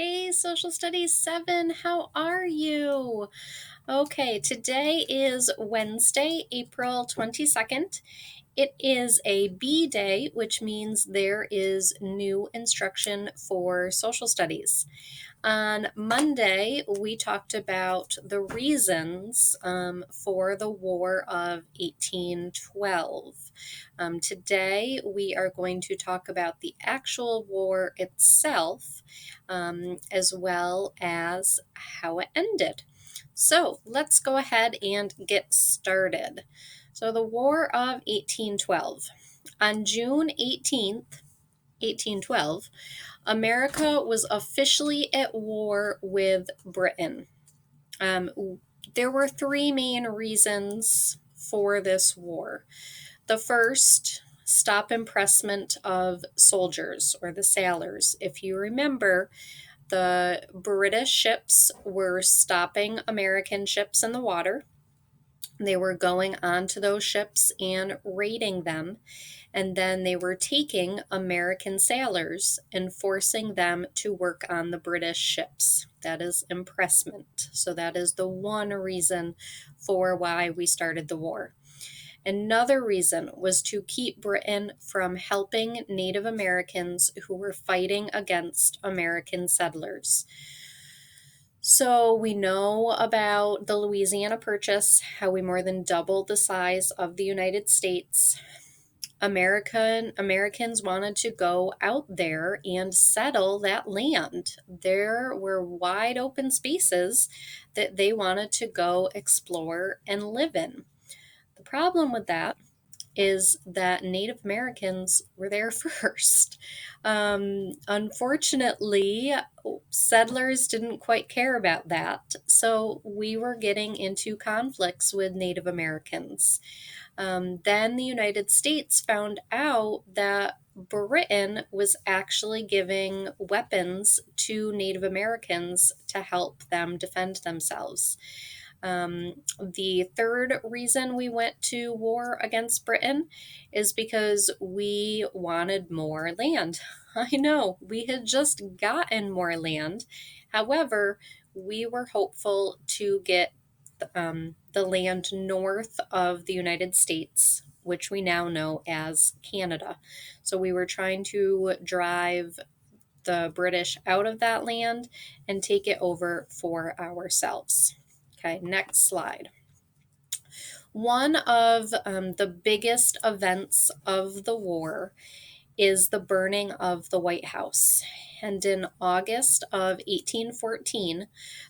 Hey, Social Studies 7, how are you? Okay, today is Wednesday, April 22nd. It is a B day, which means there is new instruction for social studies. On Monday, we talked about the reasons for the War of 1812. Today, we are going to talk about the actual war itself, as well as how it ended. So let's go ahead and get started. So, the War of 1812. On June 18th, 1812, America was officially at war with Britain. There were three main reasons for this war. The first, stop impressment of soldiers or the sailors. If you remember, the British ships were stopping American ships in the water. They were going onto those ships and raiding them, and then they were taking American sailors and forcing them to work on the British ships. That is impressment. So, that is the one reason for why we started the war. Another reason was to keep Britain from helping Native Americans who were fighting against American settlers. So we know about the Louisiana Purchase, how we more than doubled the size of the United States. Americans wanted to go out there and settle that land. There were wide open spaces that they wanted to go explore and live in. The problem with that is that Native Americans were there first. Unfortunately, settlers didn't quite care about that, so we were getting into conflicts with Native Americans. Then the United States found out that Britain was actually giving weapons to Native Americans to help them defend themselves. The third reason we went to war against Britain is because we wanted more land. I know, we had just gotten more land. However, we were hopeful to get the land north of the United States, which we now know as Canada. So we were trying to drive the British out of that land and take it over for ourselves. Okay, next slide. One of the biggest events of the war is the burning of the White House. And in August of 1814,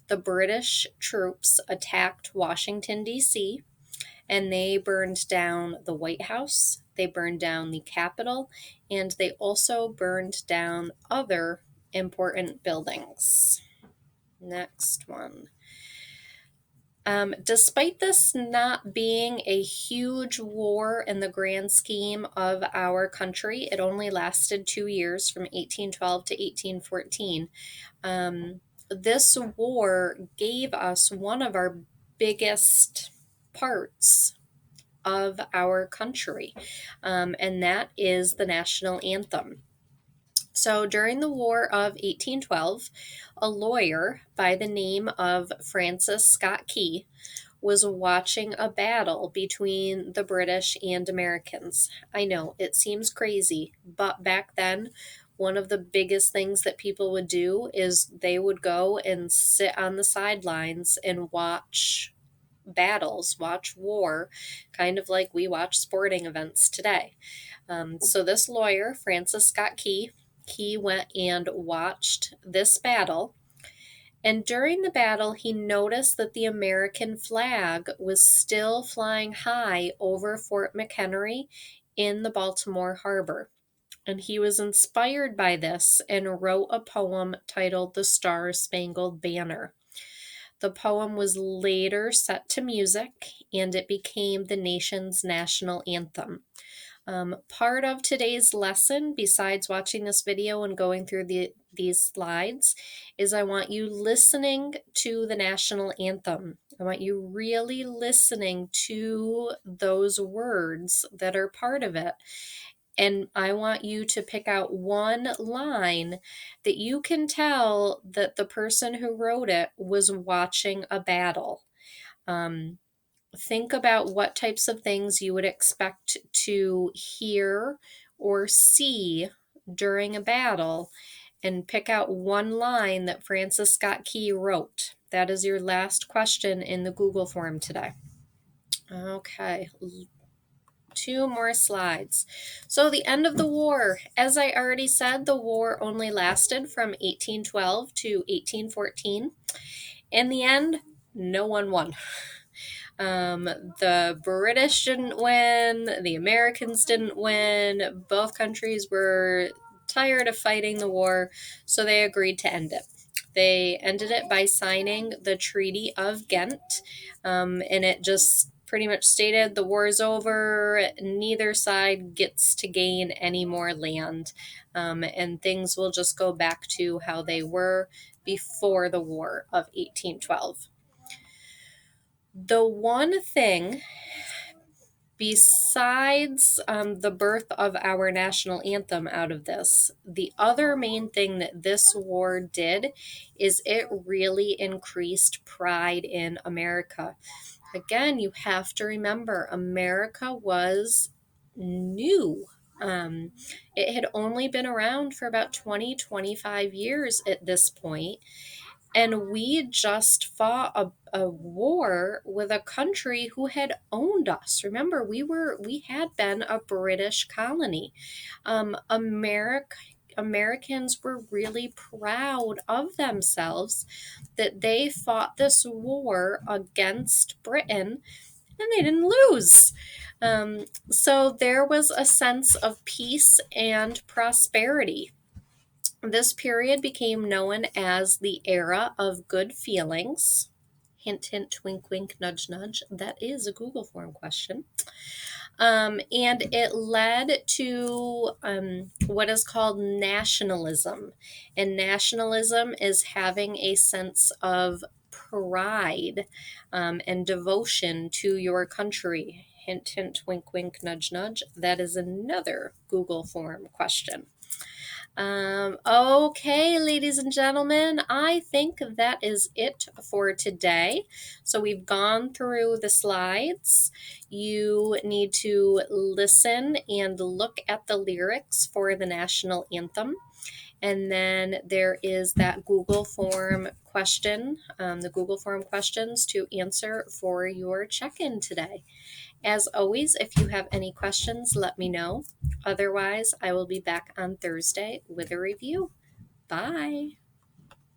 the British troops attacked Washington, D.C., and they burned down the White House, they burned down the Capitol, and they also burned down other important buildings. Next one. Despite this not being a huge war in the grand scheme of our country, it only lasted 2 years from 1812 to 1814. This war gave us one of our biggest parts of our country, and that is the national anthem. So during the War of 1812, a lawyer by the name of Francis Scott Key was watching a battle between the British and Americans. I know, it seems crazy, but back then, one of the biggest things that people would do is they would go and sit on the sidelines and watch battles, watch war, kind of like we watch sporting events today. So this lawyer, Francis Scott Key, he went and watched this battle. And during the battle, he noticed that the American flag was still flying high over Fort McHenry in the Baltimore Harbor. And he was inspired by this and wrote a poem titled The Star Spangled Banner. The poem was later set to music and it became the nation's national anthem. Part of today's lesson, besides watching this video and going through these slides, is I want you listening to the national anthem. I want you really listening to those words that are part of it. And I want you to pick out one line that you can tell that the person who wrote it was watching a battle. Think about what types of things you would expect to hear or see during a battle and pick out one line that Francis Scott Key wrote. That is your last question in the Google form today. Okay, 2 more slides. So the end of the war, as I already said, the war only lasted from 1812 to 1814. In the end, no one won. The British didn't win, the Americans didn't win. Both countries were tired of fighting the war, so they agreed to end it. They ended it by signing the Treaty of Ghent, and it just pretty much stated the war is over, neither side gets to gain any more land, and things will just go back to how they were before the War of 1812. The one thing besides the birth of our national anthem out of this, the other main thing that this war did is it really increased pride in America. Again, you have to remember, America was new. It had only been around for about 20-25 years at this point, and we just fought a war with a country who had owned us. Remember, we had been a British colony. Americans were really proud of themselves that they fought this war against Britain and they didn't lose. So there was a sense of peace and prosperity. This period became known as the era of good feelings. Hint, hint, wink, wink, nudge, nudge. That is a Google form question. And it led to what is called nationalism. And nationalism is having a sense of pride and devotion to your country. Hint, hint, wink, wink, nudge, nudge. That is another Google form question. Okay, ladies and gentlemen, I think that is it for today. So we've gone through the slides. You need to listen and look at the lyrics for the national anthem. And then there is that Google form question, the Google form questions to answer for your check-in today. As always, if you have any questions, let me know. Otherwise, I will be back on Thursday with a review. Bye.